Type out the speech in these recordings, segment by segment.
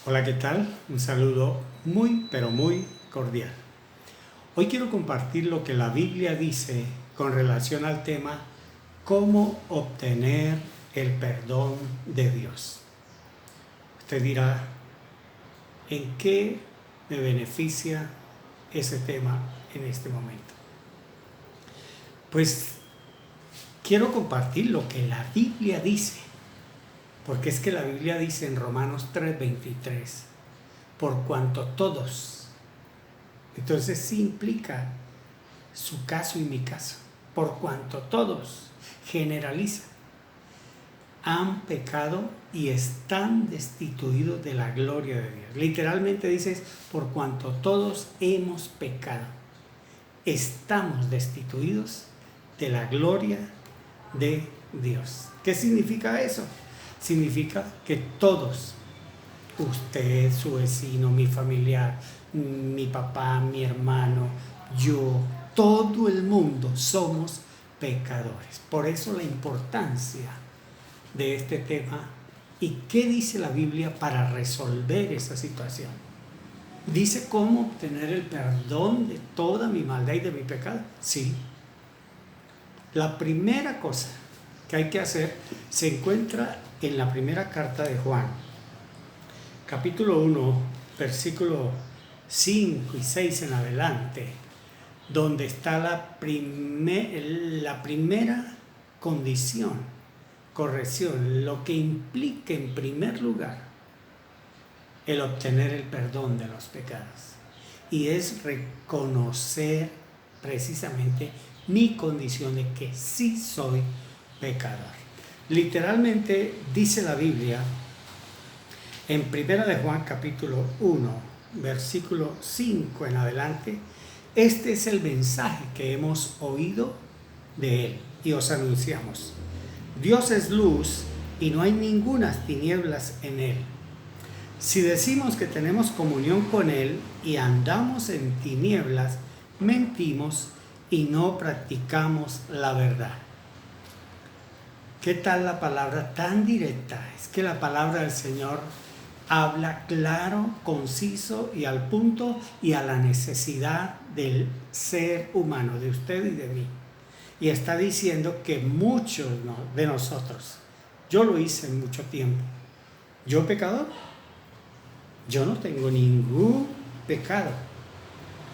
Hola, ¿qué tal? Un saludo muy, pero muy cordial. Hoy quiero compartir lo que la Biblia dice con relación al tema cómo obtener el perdón de Dios. Usted dirá, ¿en qué me beneficia ese tema en este momento? Pues quiero compartir lo que la Biblia dice, porque es que la Biblia dice en Romanos 3:23, por cuanto todos. Entonces sí implica su caso y mi caso, por cuanto todos, generaliza, han pecado y están destituidos de la gloria de Dios. Literalmente dices, por cuanto todos hemos pecado, estamos destituidos de la gloria de Dios. ¿Qué significa eso? Significa que todos, usted, su vecino, mi familiar, mi papá, mi hermano, yo, todo el mundo somos pecadores. Por eso la importancia de este tema. ¿Y qué dice la Biblia para resolver esa situación? ¿Dice cómo obtener el perdón de toda mi maldad y de mi pecado? Sí. La primera cosa que hay que hacer se encuentra en la primera carta de Juan, capítulo 1, versículo 5 y 6 en adelante, donde está la primera condición, corrección, lo que implica en primer lugar el obtener el perdón de los pecados. Y es reconocer precisamente mi condición de que sí soy pecador. Literalmente dice la Biblia en 1 de Juan capítulo 1, versículo 5 en adelante, este es el mensaje que hemos oído de Él y os anunciamos. Dios es luz y no hay ningunas tinieblas en Él. Si decimos que tenemos comunión con Él y andamos en tinieblas, mentimos y no practicamos la verdad. ¿Qué tal la palabra tan directa? Es que la palabra del Señor habla claro, conciso y al punto y a la necesidad del ser humano, de usted y de mí. Y está diciendo que muchos de nosotros, yo lo hice mucho tiempo, yo pecador, yo no tengo ningún pecado,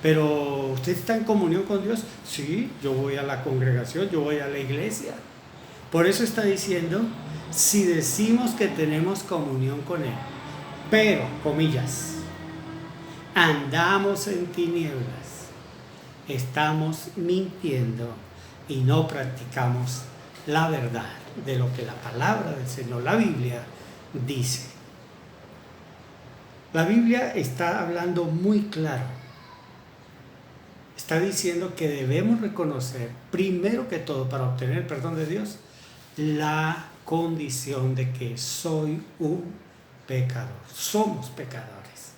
pero usted está en comunión con Dios, sí, yo voy a la congregación, yo voy a la iglesia. Por eso está diciendo, si decimos que tenemos comunión con Él, pero, comillas, andamos en tinieblas, estamos mintiendo y no practicamos la verdad de lo que la palabra del Señor, la Biblia, dice. La Biblia está hablando muy claro. Está diciendo que debemos reconocer, primero que todo, para obtener el perdón de Dios, la condición de que soy un pecador. Somos pecadores.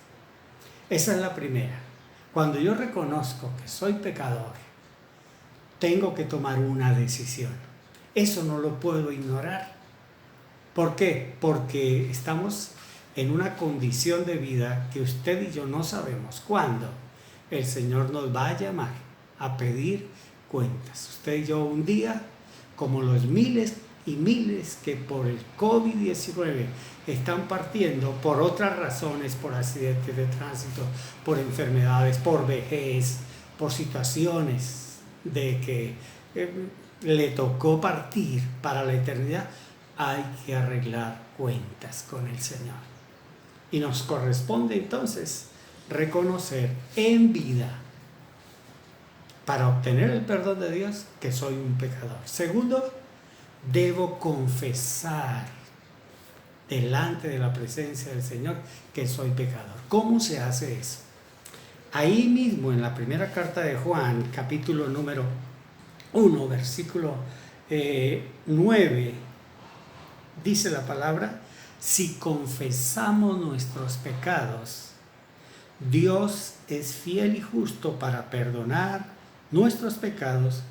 Esa es la primera. Cuando yo reconozco que soy pecador, tengo que tomar una decisión. Eso no lo puedo ignorar. ¿Por qué? Porque estamos en una condición de vida que usted y yo no sabemos cuándo el Señor nos va a llamar a pedir cuentas. Usted y yo un día, como los miles y miles que por el COVID-19 están partiendo por otras razones, por accidentes de tránsito, por enfermedades, por vejez, por situaciones de que le tocó partir para la eternidad, hay que arreglar cuentas con el Señor. Y nos corresponde entonces reconocer en vida, para obtener el perdón de Dios, que soy un pecador. Segundo, debo confesar delante de la presencia del Señor que soy pecador. ¿Cómo se hace eso? Ahí mismo en la primera carta de Juan, capítulo número 1, versículo 9, dice la palabra, si confesamos nuestros pecados, Dios es fiel y justo para perdonar nuestros pecados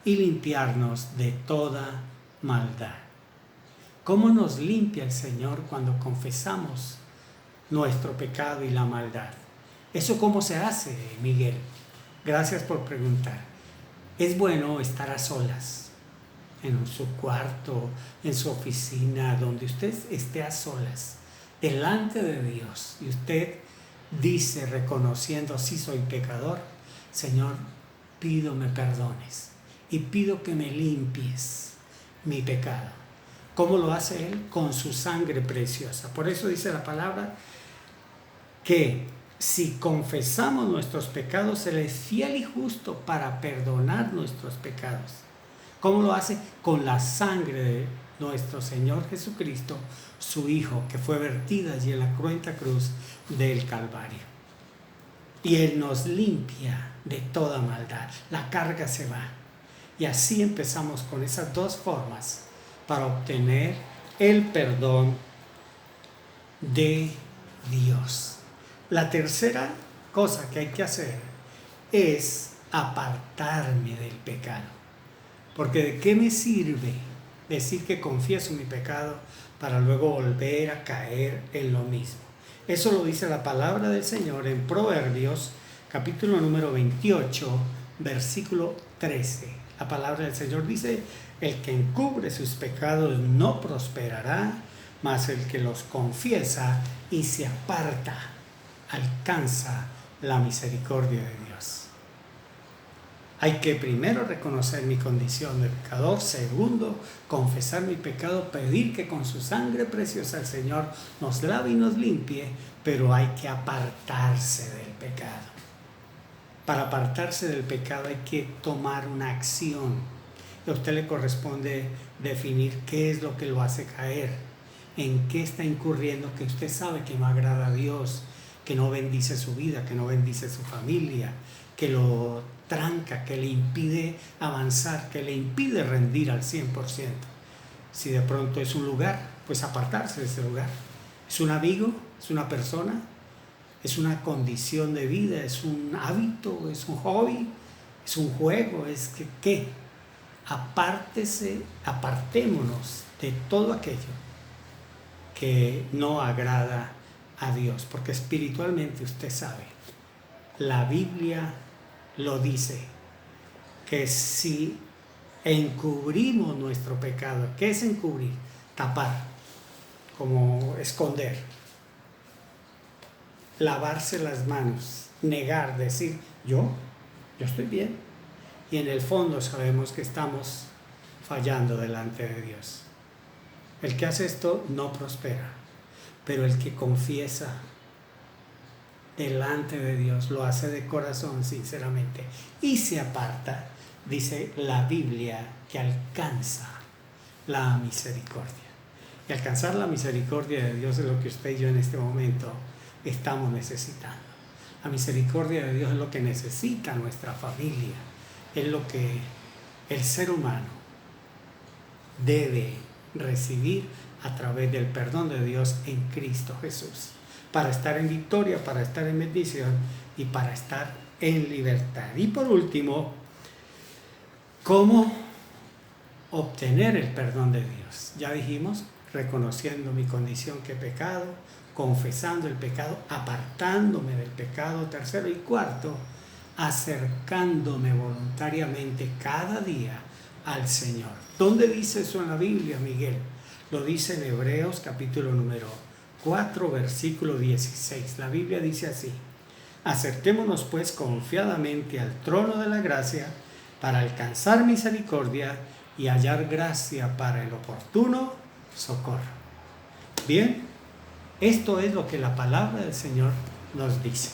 y limpiarnos de toda maldad. ¿Cómo nos limpia el Señor cuando confesamos nuestro pecado y la maldad. ¿Eso cómo se hace, Miguel? Gracias por preguntar. Es bueno estar a solas, en su cuarto, en su oficina, donde usted esté a solas, delante de Dios, y usted dice, reconociendo, sí soy pecador, Señor, pido me perdones y pido que me limpies mi pecado. ¿Cómo lo hace Él? Con su sangre preciosa. Por eso dice la palabra que si confesamos nuestros pecados, Él es fiel y justo para perdonar nuestros pecados. ¿Cómo lo hace? Con la sangre de nuestro Señor Jesucristo, su Hijo, que fue vertida allí en la cruenta cruz del Calvario. Y Él nos limpia de toda maldad. La carga se va. Y así empezamos con esas dos formas para obtener el perdón de Dios. La tercera cosa que hay que hacer es apartarme del pecado. Porque ¿de qué me sirve decir que confieso mi pecado para luego volver a caer en lo mismo? Eso lo dice la palabra del Señor en Proverbios, capítulo número 28, versículo 13. La palabra del Señor dice, el que encubre sus pecados no prosperará, mas el que los confiesa y se aparta alcanza la misericordia de Dios. Hay que primero reconocer mi condición de pecador, segundo, confesar mi pecado, pedir que con su sangre preciosa el Señor nos lave y nos limpie, pero hay que apartarse del pecado. Para apartarse del pecado hay que tomar una acción. Y a usted le corresponde definir qué es lo que lo hace caer, en qué está incurriendo, que usted sabe que no agrada a Dios, que no bendice su vida, que no bendice su familia, que lo tranca, que le impide avanzar, que le impide rendir al 100%. Si de pronto es un lugar, pues apartarse de ese lugar. ¿Es un amigo? ¿Es una persona? ¿Es una condición de vida? ¿Es un hábito? ¿Es un hobby? ¿Es un juego? ¿Es que qué? Apartémonos de todo aquello que no agrada a Dios, porque espiritualmente usted sabe, la Biblia lo dice, que si encubrimos nuestro pecado, ¿qué es encubrir? Tapar, como esconder, lavarse las manos, negar, decir, yo estoy bien, y en el fondo sabemos que estamos fallando delante de Dios. El que hace esto no prospera, pero el que confiesa delante de Dios lo hace de corazón, sinceramente, y se aparta, dice la Biblia, que alcanza la misericordia. Y alcanzar la misericordia de Dios es lo que usted y yo en este momento estamos necesitando. La misericordia de Dios es lo que necesita nuestra familia, es lo que el ser humano debe recibir a través del perdón de Dios en Cristo Jesús, para estar en victoria, para estar en bendición y para estar en libertad. Y por último, ¿cómo obtener el perdón de Dios? Ya dijimos, reconociendo mi condición que he pecado, confesando el pecado, apartándome del pecado. Tercero y cuarto, acercándome voluntariamente cada día al Señor. ¿Dónde dice eso en la Biblia, Miguel? Lo dice en Hebreos capítulo número 4, versículo 16. La Biblia dice así: acerquémonos pues confiadamente al trono de la gracia para alcanzar misericordia y hallar gracia para el oportuno socorro. Bien, esto es lo que la palabra del Señor nos dice.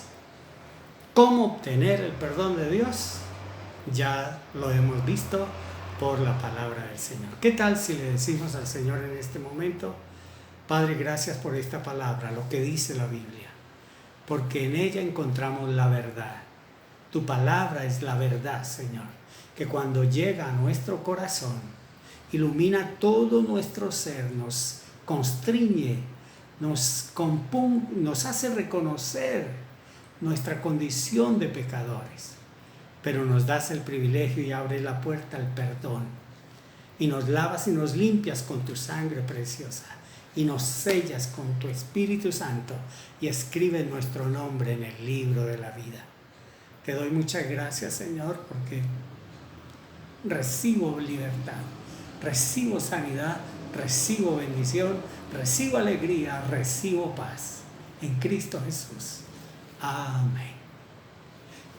¿Cómo obtener el perdón de Dios? Ya lo hemos visto por la palabra del Señor. ¿Qué tal si le decimos al Señor en este momento: Padre, gracias por esta palabra, lo que dice la Biblia, porque en ella encontramos la verdad. Tu palabra es la verdad, Señor, que cuando llega a nuestro corazón, ilumina todo nuestro ser, nos constriñe, nos hace reconocer nuestra condición de pecadores, pero nos das el privilegio y abres la puerta al perdón, y nos lavas y nos limpias con tu sangre preciosa, y nos sellas con tu Espíritu Santo y escribe nuestro nombre en el libro de la vida. Te doy muchas gracias, Señor, porque recibo libertad, recibo sanidad, recibo bendición, recibo alegría, recibo paz en Cristo Jesús. Amén.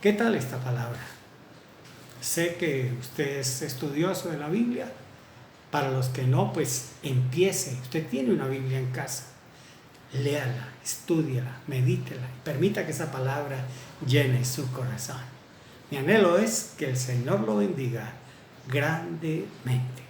¿Qué tal esta palabra? Sé que usted es estudioso de la Biblia. Para los que no, pues empiece. Usted tiene una Biblia en casa. Léala, estúdiala, medítela y permita que esa palabra llene su corazón. Mi anhelo es que el Señor lo bendiga grandemente.